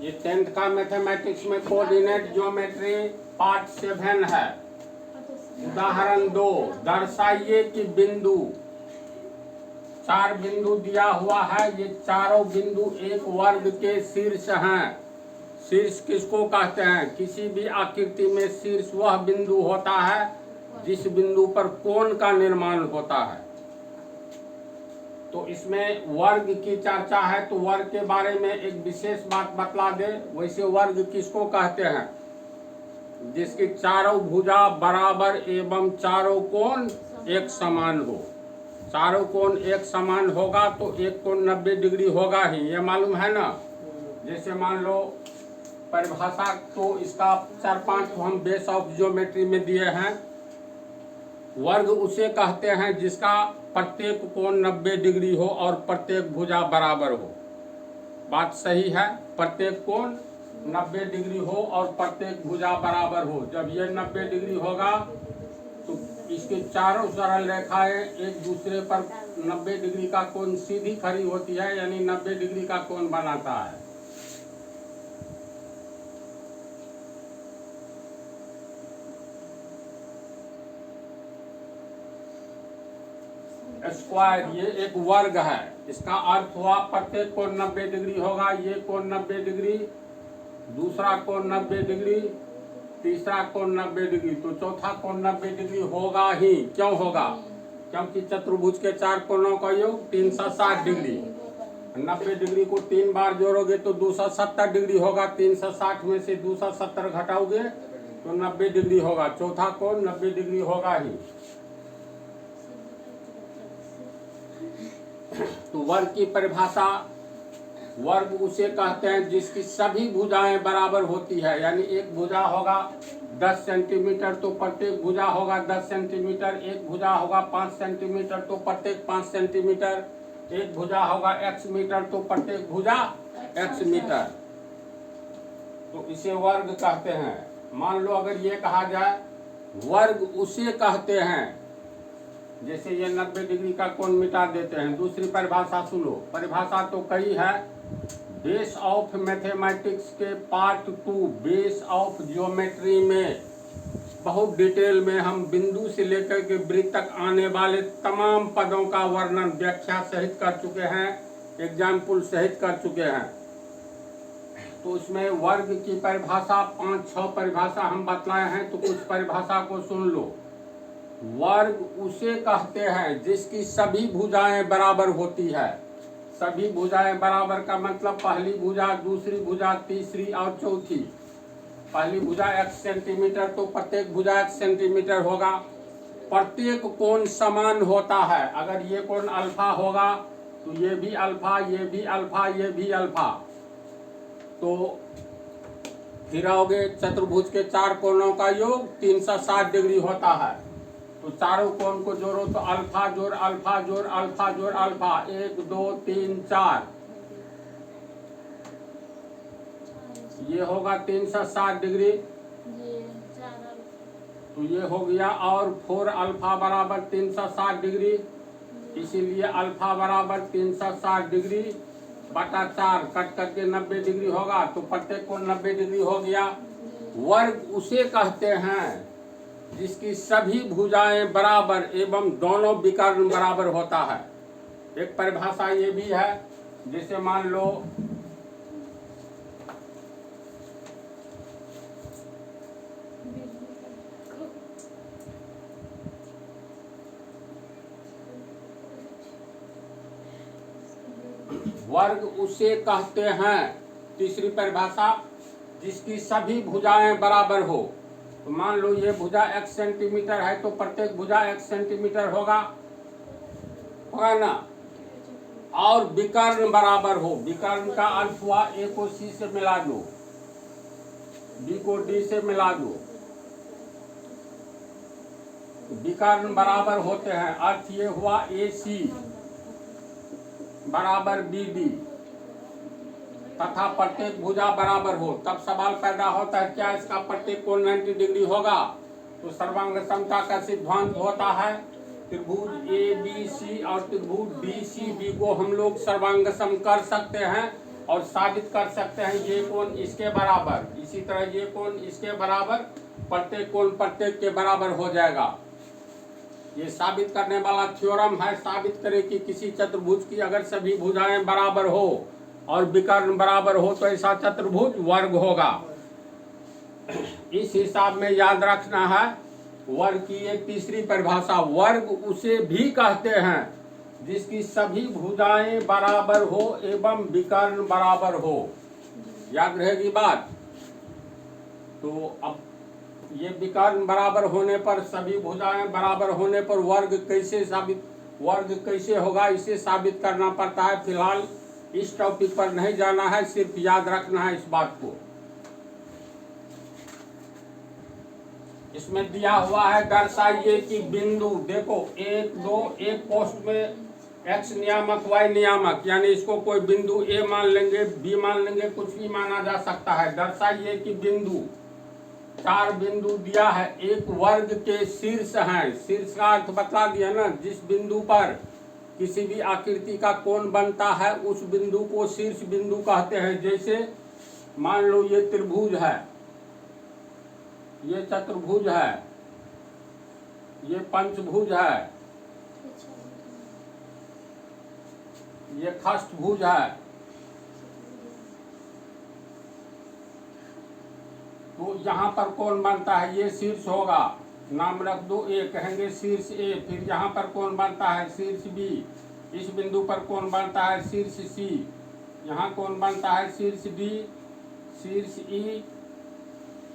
ये 10th का mathematics में कोऑर्डिनेट ज्योमेट्री पार्ट 7 है। उदाहरण 2, दर्शाइए कि बिंदु, 4 बिंदु दिया हुआ है। ये चारों बिंदु एक वर्ग के शीर्ष हैं। शीर्ष किसको कहते हैं? किसी भी आकृति में शीर्ष वह बिंदु होता है जिस बिंदु पर कोण का निर्माण होता है। तो इसमें वर्ग की चर्चा है, तो वर्ग के बारे में एक विशेष बात बतला दे। वैसे वर्ग किसको कहते हैं? जिसकी चारों भुजा बराबर एवं चारों कोण एक समान हो। चारों कोण एक समान होगा तो एक कोण 90 डिग्री होगा ही, ये मालूम है ना। जैसे मान लो परिभाषा, तो इसका 4-5 हम बेस ऑफ ज्योमेट्री में दिए हैं। वर्ग उसे कहते हैं जिसका प्रत्येक कोण 90 डिग्री हो और प्रत्येक भुजा बराबर हो। बात सही है, प्रत्येक कोण 90 डिग्री हो और प्रत्येक भुजा बराबर हो। जब ये 90 डिग्री होगा तो इसके चारों सरल रेखाएं एक दूसरे पर 90 डिग्री का कोण सीधी खड़ी होती है, यानी 90 डिग्री का कोण बनाता है। स्क्वायर ये एक वर्ग है। इसका अर्थ हुआ प्रत्येक कोण 90 डिग्री होगा। ये कोण 90 डिग्री, दूसरा कोण 90 डिग्री, तीसरा कोण 90 डिग्री, तो चौथा कोण 90 डिग्री होगा ही। क्यों होगा? क्योंकि चतुर्भुज के 4 कोणों का योग 360 डिग्री। 90 डिग्री को 3 बार जोड़ोगे तो 270 डिग्री होगा। 360 में से 270 घटाओगे तो 90 डिग्री होगा। चौथा कोण 90 डिग्री होगा ही। तो वर्ग की परिभाषा, वर्ग उसे कहते हैं जिसकी सभी भुजाएं बराबर होती है। यानी एक भुजा होगा 10 सेंटीमीटर तो प्रत्येक भुजा होगा 10 सेंटीमीटर। एक भुजा होगा 5 सेंटीमीटर तो प्रत्येक 5 सेंटीमीटर। एक भुजा होगा x मीटर तो प्रत्येक भुजा x मीटर। तो इसे वर्ग कहते हैं। मान लो अगर ये कहा जाए वर्ग उसे कहते हैं, जैसे ये 90 डिग्री का कोण मिटा देते हैं। दूसरी परिभाषा सुनो। परिभाषा तो कई है। बेस ऑफ मैथमेटिक्स के पार्ट 2 बेस ऑफ ज्योमेट्री में बहुत डिटेल में हम बिंदु से लेकर के वृत्त तक आने वाले तमाम पदों का वर्णन व्याख्या सहित कर चुके हैं, एग्जाम्पल सहित कर चुके हैं। तो उसमें वर्ग की परिभाषा 5-6 परिभाषा हम बतलाए हैं। तो कुछ परिभाषा को सुन लो। वर्ग उसे कहते हैं जिसकी सभी भुजाएं बराबर होती है। सभी भुजाएं बराबर का मतलब पहली भुजा, दूसरी भुजा, तीसरी और चौथी। पहली भुजा x सेंटीमीटर तो प्रत्येक भुजा x सेंटीमीटर होगा। प्रत्येक कोण समान होता है। अगर ये कोण अल्फा होगा तो ये भी अल्फा, ये भी अल्फा, ये भी अल्फा। तो फिर आओगे चतुर्भुज के 4 कोणों का योग 360 डिग्री होता है। तो चारों कोण को जोड़ो तो अल्फा जोड़ अल्फा जोड़ अल्फा जोड़ अल्फा, 1 2 3 4, ये होगा 360 डिग्री। तो ये हो गया। और 4 अल्फा बराबर 360 डिग्री, इसीलिए अल्फा बराबर 360 डिग्री बटा 4 कट करके 90 डिग्री होगा। तो प्रत्येक कोण 90 डिग्री हो गया। वर्ग उसे कहते हैं जिसकी सभी भुजाएं बराबर एवं दोनों विकर्ण बराबर होता है। एक परिभाषा ये भी है, जैसे मान लो वर्ग उसे कहते हैं, तीसरी परिभाषा, जिसकी सभी भुजाएं बराबर हो। तो मान लो ये भुजा x सेंटीमीटर है तो प्रत्येक भुजा x सेंटीमीटर होगा ना। और विकर्ण बराबर हो। विकर्ण का अर्थ हुआ a को c से मिला दो, b को d से मिला दो। विकर्ण बराबर होते हैं। अर्थ ये हुआ AC बराबर BD तथा प्रत्येक भुजा बराबर हो। तब सवाल पैदा होता है क्या इसका प्रत्येक कोण 90 डिग्री होगा? तो सर्वांग समता का सिद्धांत होता है त्रिभुज ABC और त्रिभुज DCB को हम लोग सर्वांग सम कर सकते हैं और साबित कर सकते हैं ये कोण इसके बराबर, इसी तरह ये कोण इसके बराबर, प्रत्येक कोण प्रत्येक के बराबर हो जाएगा। ये साबित करने वाला थ्योरम है। साबित करें कि किसी चतुर्भुज की अगर सभी भुजाएं बराबर हो और विकर्ण बराबर हो तो ऐसा चतुर्भुज वर्ग होगा। इस हिसाब में याद रखना है वर्ग की एक तीसरी परिभाषा, वर्ग उसे भी कहते हैं जिसकी सभी भुजाएं बराबर हो एवं विकर्ण बराबर हो। याद रहेगी बात। तो अब ये विकर्ण बराबर होने पर, सभी भुजाएं बराबर होने पर वर्ग कैसे होगा, इसे साबित करना पड़ता है। फिलहाल इस टॉपिक पर नहीं जाना है, सिर्फ याद रखना है इस बात को। इसमें दिया हुआ है, दर्शाइए कि बिंदु, देखो 1 2 एक पोस्ट में x नियामक y नियामक, यानी इसको कोई बिंदु a मान लेंगे, b मान लेंगे, कुछ भी माना जा सकता है। दर्शाइए कि बिंदु, 4 बिंदु दिया है, एक वर्ग के शीर्ष हैं। शीर्ष का अर्थ बता दिया ना, जिस बिंदु पर किसी भी आकृति का कोण बनता है उस बिंदु को शीर्ष बिंदु कहते हैं। जैसे मान लो ये त्रिभुज है, ये चतुर्भुज है, ये पंचभुज है, ये खष्टभुज है। तो यहाँ पर कौन बनता है, ये शीर्ष होगा, नाम रख दो ए, कहेंगे शीर्ष ए। फिर यहाँ पर कौन बनता है, शीर्ष बी। इस बिंदु पर कौन बनता है, शीर्ष सी। यहाँ कौन बनता है, शीर्ष डी, शीर्ष ई।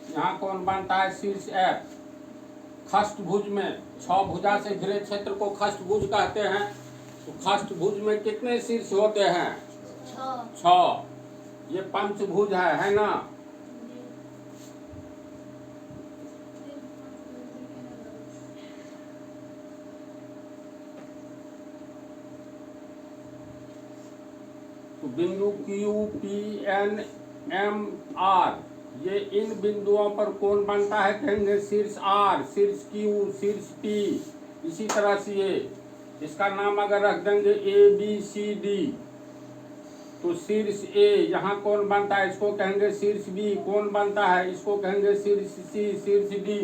यहाँ कौन बनता है, शीर्ष एफ। खष्टभुज में 6 भुजा से घिरे क्षेत्र को खष्टभुज कहते हैं। तो खष्टभुज में कितने शीर्ष होते हैं, 6। ये पंचभुज है ना। तो बिंदु Q P N M R, ये इन बिंदुओं पर कौन बनता है, कहेंगे शीर्ष R, शीर्ष Q, शीर्ष P। इसी तरह से ये, इसका नाम अगर रख देंगे A B C D, तो शीर्ष A, यहाँ कौन बनता है, इसको कहेंगे शीर्ष B। कौन बनता है, इसको कहेंगे शीर्ष C, शीर्ष D।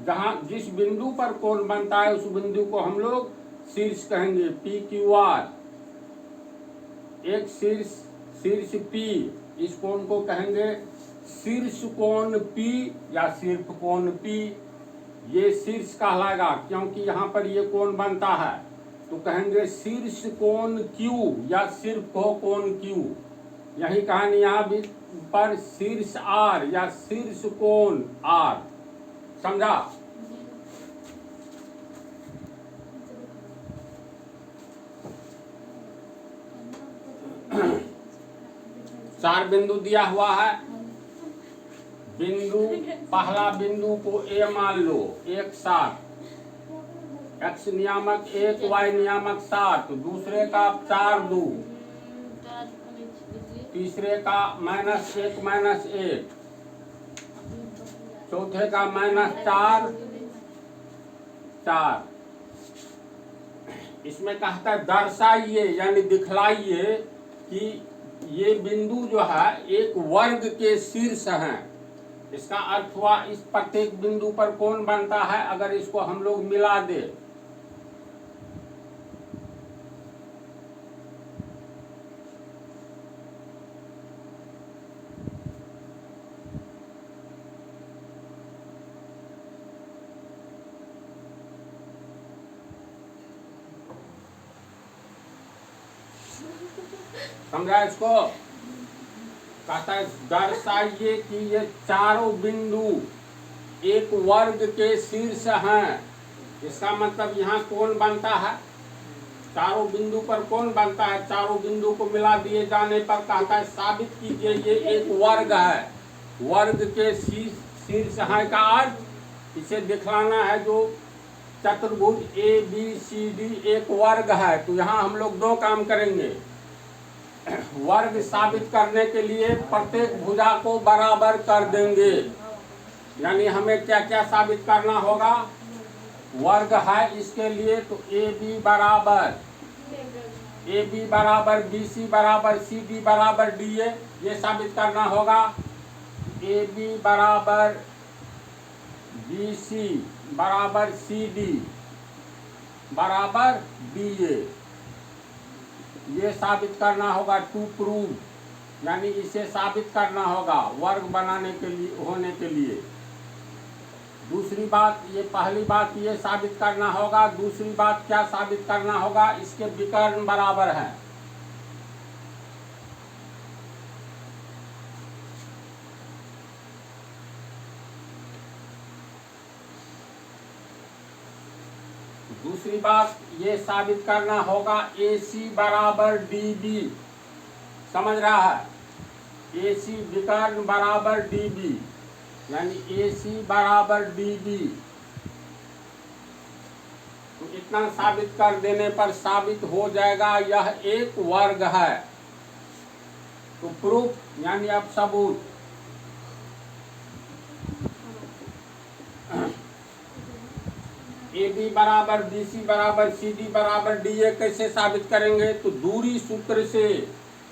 जहाँ जिस बिंदु पर कौन बनता है उस बिंदु को हम लोग शीर्ष कहेंगे, P Q R। एक शीर्ष P, इस कोण को कहेंगे शीर्ष कोण P या सिर्फ कोण P। ये शीर्ष कहलाएगा क्योंकि यहाँ पर ये कोण बनता है। तो कहेंगे शीर्ष कोण Q या सिर्फ कोण Q। यही कहानी यहाँ भी पर शीर्ष R या शीर्ष कोण R। समझा। चार बिंदु दिया हुआ है। बिंदु, पहला बिंदु को A मान लो, 1 7, x नियामक 1, y नियामक 7, दूसरे का 4 2, तीसरे का -1 -1, चौथे का -4 4। इसमें कहता है दर्शाइए यानी दिखलाइए कि ये बिंदु जो है एक वर्ग के शीर्ष हैं। इसका अर्थ हुआ इस प्रत्येक बिंदु पर कौन बनता है, अगर इसको हम लोग मिला दे। समझा इसको। कहता है दर्शाइए कि ये चारों बिंदु एक वर्ग के शीर्ष हैं। इसका मतलब यहाँ कौन बनता है, चारों बिंदु पर कौन बनता है। चारों बिंदु को मिला दिए जाने पर कहता है साबित कीजिए ये एक वर्ग है। वर्ग के शीर्ष है का अर्थ इसे दिखलाना है। जो चतुर्भुज ABCD एक वर्ग है। तो यहाँ हम लोग 2 काम करेंगे। वर्ग साबित करने के लिए प्रत्येक भुजा को बराबर कर देंगे। यानी हमें क्या क्या साबित करना होगा, वर्ग है इसके लिए तो AB बराबर ए बी बराबर बी सी बराबर सी डी बराबर डी ए, ये साबित करना होगा। ए बी बराबर बी सी बराबर सी डी बराबर डी ए, ये साबित करना होगा टू प्रूव, यानी इसे साबित करना होगा वर्ग बनाने के लिए होने के लिए। दूसरी बात, ये पहली बात ये साबित करना होगा। दूसरी बात क्या साबित करना होगा, इसके विकर्ण बराबर है। दूसरी बात ये साबित करना होगा ए सी बराबर डी बी, समझ रहा है, ए सी विकर्ण बराबर डी बी, यानी ए सी बराबर डी बी। तो इतना साबित कर देने पर साबित हो जाएगा यह एक वर्ग है। तो प्रूफ यानी अब सबूत। ए बी बराबर बी सी बराबर सी डी बराबर डी ए कैसे साबित करेंगे, तो दूरी सूत्र से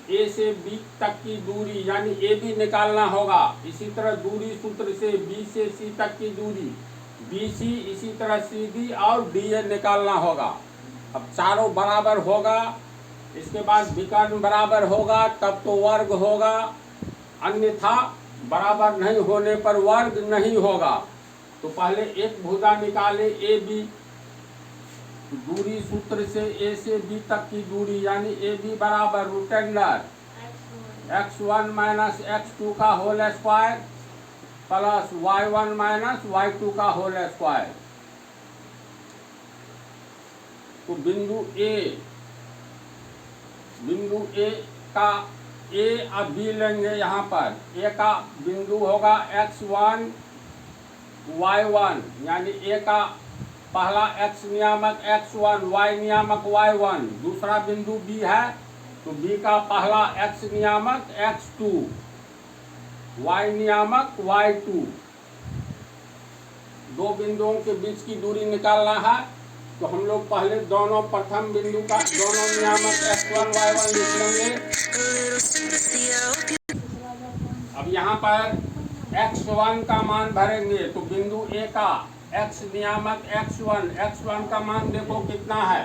ए से बी तक की दूरी यानी ए बी निकालना होगा। इसी तरह दूरी सूत्र से बी से सी तक की दूरी बी सी, इसी तरह सी डी और डी ए निकालना होगा। अब चारों बराबर होगा, इसके बाद विकर्ण बराबर होगा, तब तो वर्ग होगा, अन्यथा बराबर नहीं होने पर वर्ग नहीं होगा। तो पहले एक भुजा निकाले ए बी, दूरी सूत्र से ए से बी तक की दूरी यानी ए बी बराबर root under x1 minus x2 का whole square plus y1 minus y2 का होल स्क्वायर। तो बिंदु ए का ए अब बी लेंगे। यहाँ पर ए का बिंदु होगा x1 y1, यानी ए का पहला x नियामक x1, y नियामक y1। दूसरा बिंदु b है तो b का पहला x नियामक x2, y नियामक y2। दो बिंदुओं के बीच की दूरी निकालना है, तो हम लोग पहले दोनों प्रथम बिंदु का दोनों नियामक x1 y1 लिख लेंगे। अब यहाँ पर x1 का मान भरेंगे, तो बिंदु a का x नियामक x1 का मान देखो कितना है,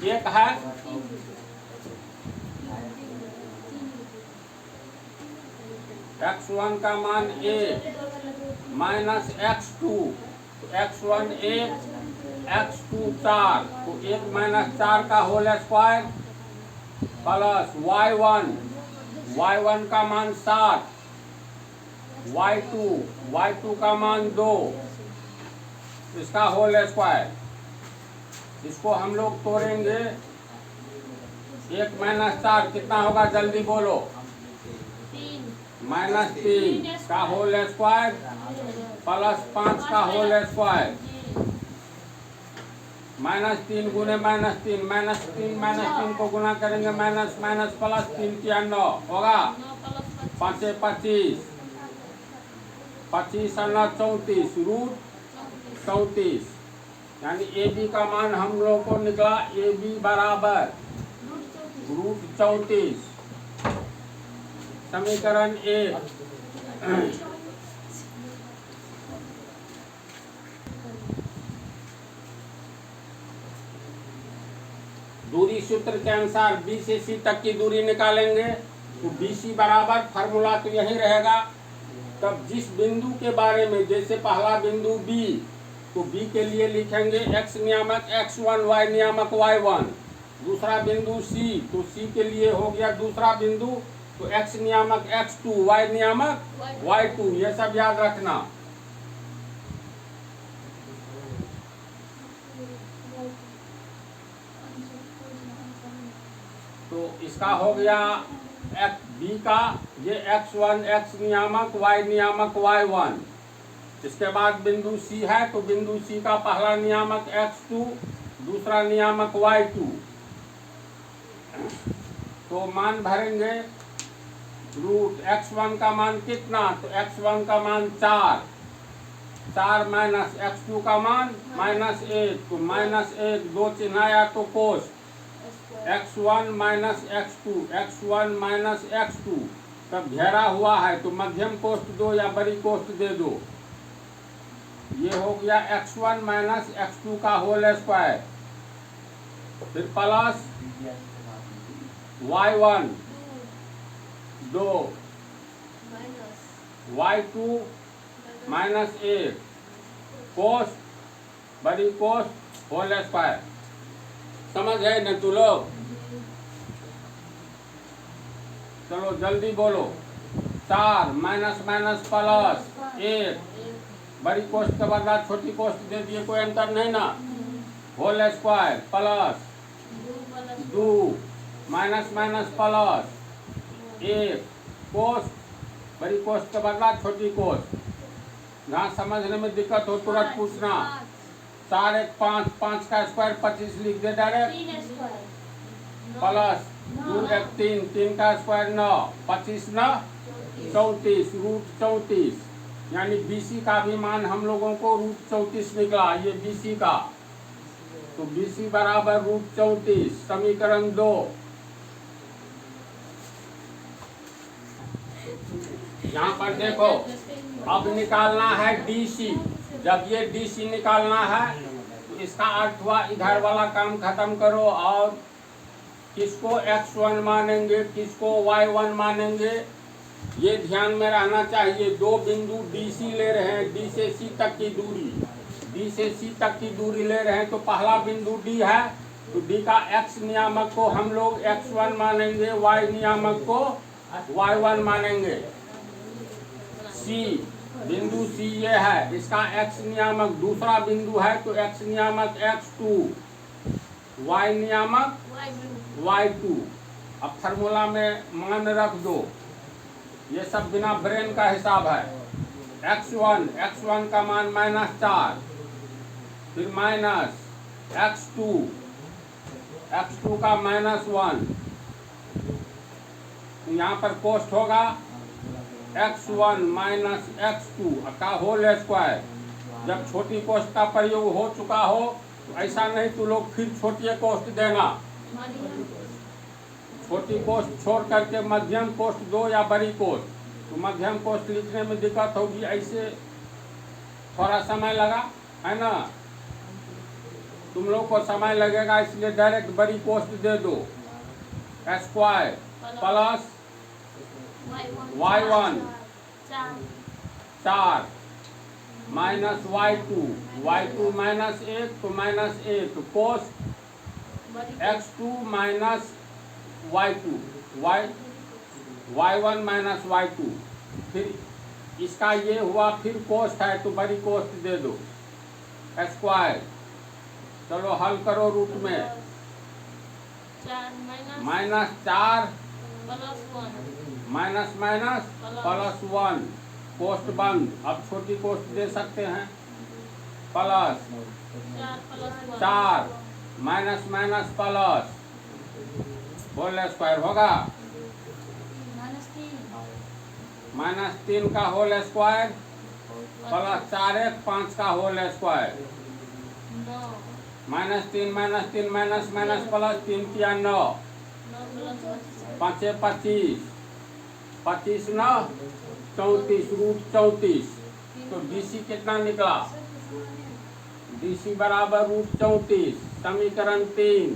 एक है। x1 का मान एक माइनस x2, तो x1 एक x2 4, तो एक माइनस 4 का होल स्क्वायर प्लस y1 का मान 7, y2 का मान 2, इसका होल स्क्वायर। इसको हम लोग तोड़ेंगे, 1 माइनस 4 कितना होगा जल्दी बोलो, माइनस 3 का होल स्क्वायर प्लस 5 का होल स्क्वायर। -3 गुने -3 को गुना करेंगे माइनस प्लस 3 किया 9 होगा, 5 25, 25 और 9 34, रूट 34, यानी ए बी का मान हम लोग को निकला ए बी बराबर रूट 34। समीकरण 1। दूरी सूत्र के अनुसार बी से सी तक की दूरी निकालेंगे, तो बी सी बराबर फार्मूला तो यही रहेगा। तब जिस बिंदु के बारे में, जैसे पहला बिंदु बी, तो बी के लिए लिखेंगे x नियामक x1, y नियामक y1। दूसरा बिंदु सी, तो सी के लिए हो गया दूसरा बिंदु, तो x नियामक x2, y नियामक y2, ये सब याद रखना। तो इसका हो गया बी का ये x1 x नियामक y नियामक y1। इसके बाद बिंदु सी है, तो बिंदु सी का पहला नियामक x2, दूसरा नियामक y2। तो मान भरेंगे, रूट x1 का मान कितना, तो x1 का मान 4 माइनस x2 का मान -1, तो -1 2 चिन्हाया तो कोस x1 minus x2, x1 minus x2 तब घेरा हुआ है तो मध्यम कोष्ठ दो या बड़ी कोष्ठ दे दो। ये हो गया x1 माइनस x2 का होल स्क्वायर, फिर प्लस y1 2 y2 माइनस 1 कोष्ठ बड़ी कोष्ठ होल स्क्वायर। समझ है न तू लोग? चलो जल्दी बोलो। 4 माइनस माइनस प्लस 1 बड़ी कोष्ठ के बदला छोटी कोष्ठ दे दिए, कोई अंतर नहीं ना। Whole square plus 2 minus minus plus 1 कोष्ठ बड़ी कोष्ठ के बदला छोटी कोष्ठ। जहाँ समझने में दिक्कत हो तुरंत पूछना। 4 1 5, 5 का स्क्वायर 25 लिख दे डायरेक्ट, प्लस 2 1 3, 3 का स्क्वायर 9, 25 9 34 रूट 34, यानी BC का भी मान हम लोगों को रूट 34 निकला। ये BC का, तो BC बराबर रूट 34, समीकरण 2। यहाँ पर देखो, अब निकालना है DC। जब ये DC निकालना है तो इसका अर्थ हुआ इधर वाला काम खत्म करो और किसको x1 मानेंगे, किसको y1 मानेंगे, ये ध्यान में रहना चाहिए। दो बिंदु DC ले रहे हैं, D से C तक की दूरी, D से C तक की दूरी ले रहे हैं, तो पहला बिंदु D है तो D का x नियामक को हम लोग x1 मानेंगे, y नियामक को y1 मानेंगे। C बिंदु C ये है, इसका x नियामक दूसरा बिंदु है तो x नियामक x2, y नियामक y2। अब फार्मूला में मान रख दो, ये सब बिना ब्रेन का हिसाब है। x1 का मान -4, फिर माइनस x2 का -1, यहाँ पर कोष्ठ होगा x1 माइनस x2 का होल स्क्वायर। जब छोटी कोष्ठ का प्रयोग हो चुका हो तो ऐसा नहीं तो लोग फिर छोटी कोष्ठ देना। छोटी कोष्ठ छोड़ करके मध्यम कोष्ठ दो या बड़ी कोष्ठ, तो मध्यम कोष्ठ लिखने में दिक्कत होगी, ऐसे थोड़ा समय लगा है ना, तुम लोग को समय लगेगा, इसलिए डायरेक्ट बड़ी कोष्ठ दे दो। Square plus y1 4 minus y2 minus 1 तो -1 कोष्ठ x2 minus y2 y1 minus y2, फिर इसका ये हुआ, फिर कोष्ठ है तो बड़ी कोष्ठ दे दो स्क्वायर। चलो हल करो रूट में, -4 माइनस माइनस +1 कोष्ठ बंद। अब छोटी कोष्ठ दे सकते हैं, plus 4 minus minus plus whole square होगा -3 का होल स्क्वायर प्लस 4 1 5 का whole square, -3 minus minus plus 3 किया 9, 5 25, 25 9 34 रूट 34। तो DC कितना निकला? DC बराबर रूट 34, समीकरण 3।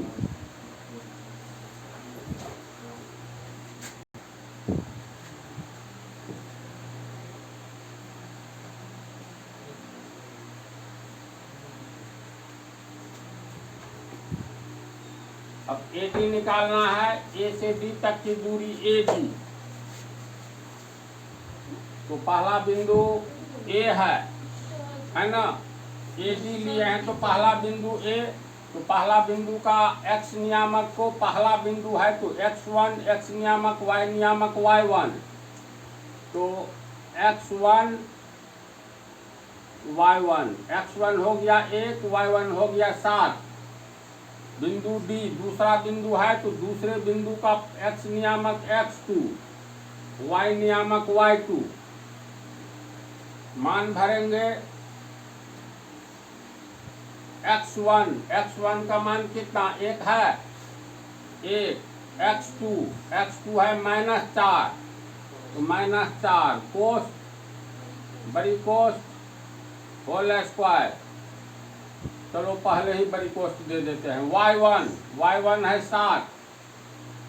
अब AD निकालना है, A से D तक की दूरी AD, तो पहला बिंदु A है ना, AD लिए हैं तो पहला बिंदु A, तो पहला बिंदु का x नियामक को, पहला बिंदु है तो x1 x नियामक y नियामक y1, तो x1 y1, x1 हो गया 1, y1 हो गया 7। बिंदु D दूसरा बिंदु है तो दूसरे बिंदु का x नियामक x2, y नियामक y2, मान भरेंगे x1 का मान कितना 1 है, एक x2 है -4, तो -4 कोस बड़ी कोस होल स्क्वायर। चलो पहले ही बड़ी कोस दे देते हैं। y1 है 7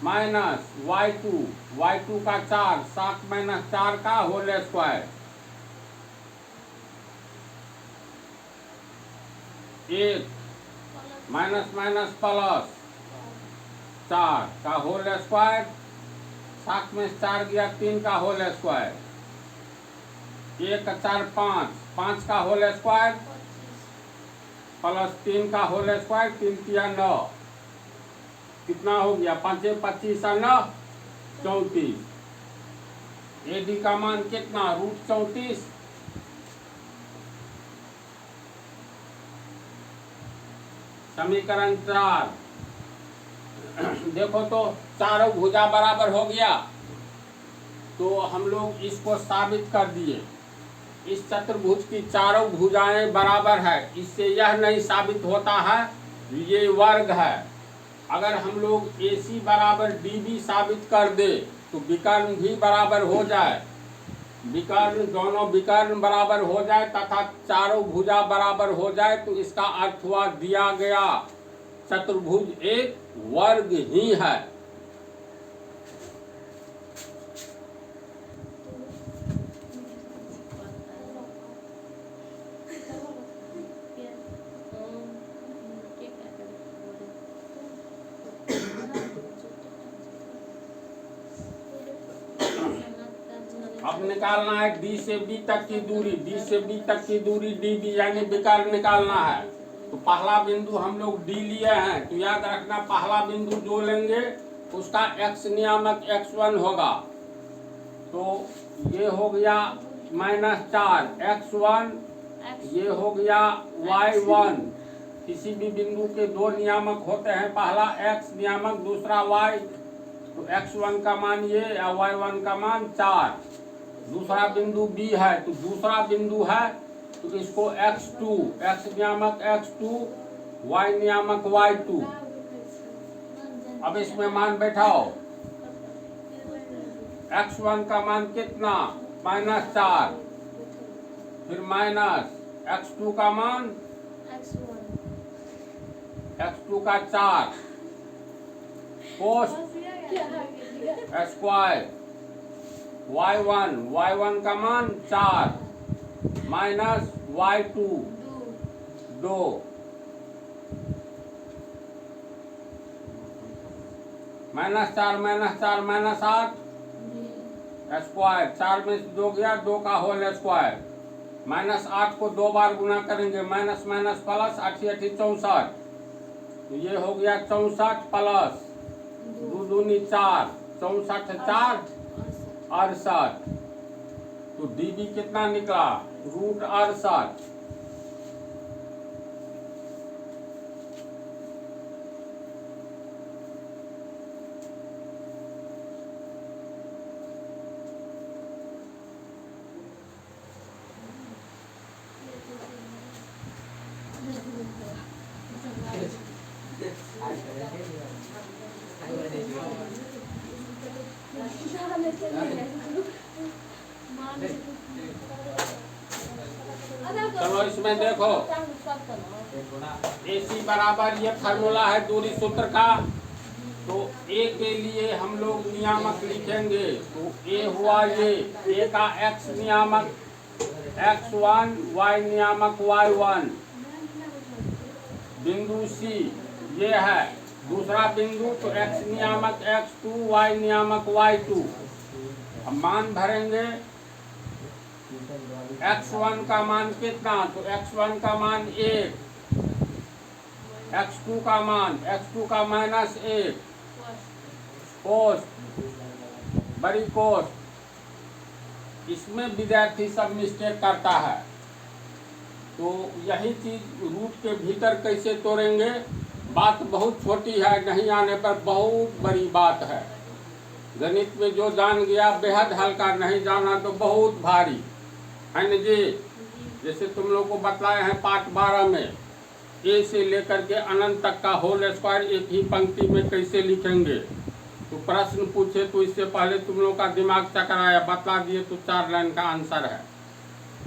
माइनस y2 का 4, 7 - 4 का होल स्क्वायर। एक माइनस प्लस 4 का होल स्क्वायर, 7 में 4 गया 3 का होल स्क्वायर। 1 4 5 का होल स्क्वायर प्लस 3 का होल स्क्वायर, 3 3 9, कितना हो गया 5 25 और 9 34। AD का मान कितना √34। समीकरण 4 देखो तो चारों भुजा बराबर हो गया, तो हम लोग इसको साबित कर दिए। इस चतुर्भुज की चारों भुजाएं बराबर है। इससे यह नहीं साबित होता है ये वर्ग है। अगर हम लोग AC बराबर DB साबित कर दे तो विकर्ण भी बराबर हो जाए, दोनों विकर्ण बराबर हो जाए तथा चारों भुजा बराबर हो जाए, तो इसका अर्थ हुआ दिया गया चतुर्भुज एक वर्ग ही है। अब निकालना है D से B तक की दूरी, DB यानी विकर्ण निकालना है। तो पहला बिंदु हम लोग D लिए हैं, तो याद रखना पहला बिंदु जो लेंगे उसका x नियामक x1 होगा। तो ये हो गया -4 x1, ये हो गया y1। किसी भी बिंदु के दो नियामक होते हैं, पहला x नियामक दूसरा y। तो x1 का मान ये या y1 का मान 4। दूसरा बिंदु B है, तो दूसरा बिंदु है तो इसको x2, x नियामक x2, y नियामक y2। अब इसमें मान बैठाओ। x1 का मान कितना -4, फिर माइनस x2 का मान x2 का 4 कोस स्क्वायर, y1 का मान 4 माइनस y2 2, -4 -8 स्क्वायर, 4 में से 2 गया 2 का होल स्क्वायर। -8 को 2 बार गुना करेंगे, माइनस प्लस 8 8 64। तो ये हो गया 64 प्लस 2 दूनी 4, 64 4 68। तो DB कितना निकला √68। चलो इसमें देखो AC बराबर ये फार्मूला है दूरी सूत्र का। तो A के लिए हम लोग नियामक लिखेंगे, तो A हुआ ये, A का x नियामक x1, y नियामक y1। बिंदु C ये है दूसरा बिंदु, तो x नियामक x2, y नियामक y2। अब मान भरेंगे। x1 का मान कितना, तो x1 का मान 1, x2 का मान -1 कोस बड़ी कोस। इसमें विद्यार्थी सब मिस्टेक करता है, तो यही चीज रूट के भीतर कैसे तोड़ेंगे। बात बहुत छोटी है, नहीं आने पर बहुत बड़ी बात है। गणित में जो जान गया बेहद हल्का, नहीं जाना तो बहुत भारी है न जी। जैसे तुम लोग को बतलाए हैं पाठ 12 में ए से लेकर के अनंत तक का होल स्क्वायर एक ही पंक्ति में कैसे लिखेंगे। तो प्रश्न पूछे तो इससे पहले तुम लोग का दिमाग चकराया, बतला दिए तो 4 लाइन का आंसर है।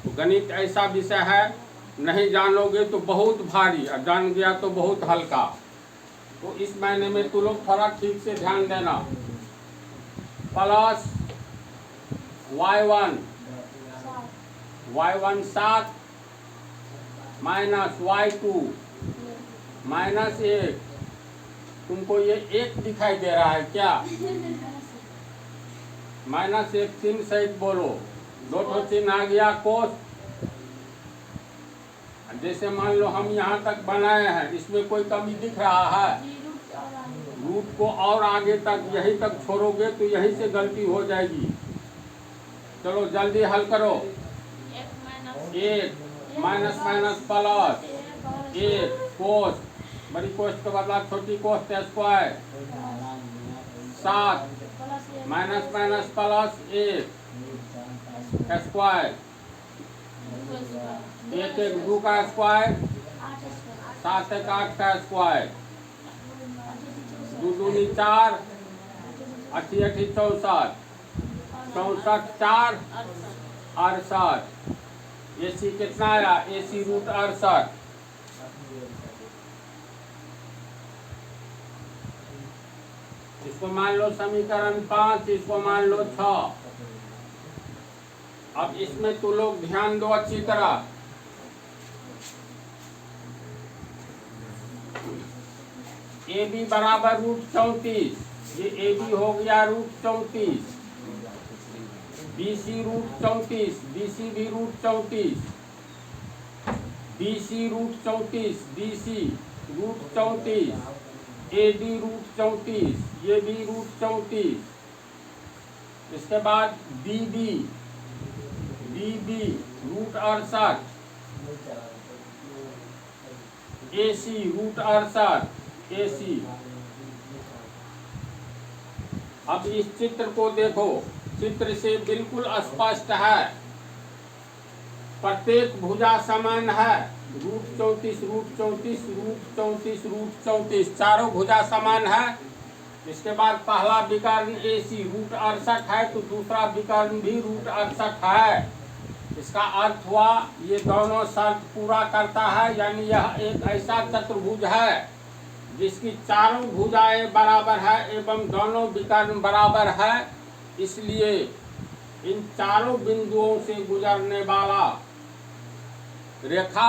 तो गणित ऐसा विषय है, नहीं जानोगे तो बहुत भारी और जान गया तो बहुत हल्का। तो इस महीने में तुम लोग थोड़ा ठीक से ध्यान देना। Plus y1 7 minus y2 minus 1। तुमको ये 1 दिखाई दे रहा है क्या? माइनस 1 चिन्ह सहित बोलो। 2 चिन्ह आ गया कोस। जैसे मान लो हम यहाँ तक बनाए हैं, इसमें कोई कमी दिख रहा है? रूट को और आगे तक यहीं तक छोड़ोगे तो यहीं से गलती हो जाएगी। चलो जल्दी हल करो। 1 माइनस माइनस प्लस 1 कोस, बड़ी कोस के बदला छोटी cos square 7 minus minus plus 1 square 1 1 2 का स्क्वायर 7 1 8 का स्क्वायर 2 दूनी 4 8 8 64 64 4 68। AC कितना आया? AC root 68। इसको मान लो समीकरण 5, इसको मान लो 6। अब इसमें तो लोग ध्यान दो अच्छी तरह। AB बराबर रूट 34, ये AB हो गया रूट 34। BC रूट 34, BC भी root 34, BC root 34, BC root 34, AD root 34, ये भी रूट 34। इसके बाद BB root 68, AC root 68 AC। अब इस चित्र को देखो, चित्र से बिल्कुल स्पष्ट है, प्रत्येक भुजा समान है। रूट 34 रूट 34 रूट 34 रूट 34 चारों भुजा समान है। इसके बाद पहला विकर्ण AC रूट 68 है तो दूसरा विकर्ण भी रूट 68 है। इसका अर्थ हुआ ये दोनों शर्त पूरा करता है, यानी यह एक ऐसा चतुर्भुज है जिसकी चारों भुजाएं बराबर है एवं दोनों विकर्ण बराबर है। इसलिए इन चारों बिंदुओं से गुजरने वाला रेखा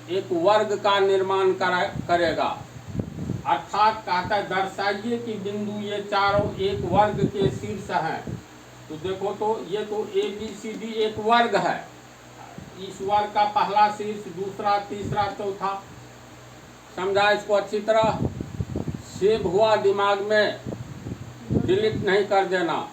एक वर्ग का निर्माण करेगा। अर्थात कहता है दर्शाइए कि बिंदु ये चारों एक वर्ग के शीर्ष हैं। तो देखो तो ये तो ABCD एक वर्ग है। इस वर्ग का पहला शीर्ष, दूसरा, तीसरा, चौथा। समझा इसको अच्छी तरह? सेव हुआ दिमाग में, डिलीट नहीं कर देना।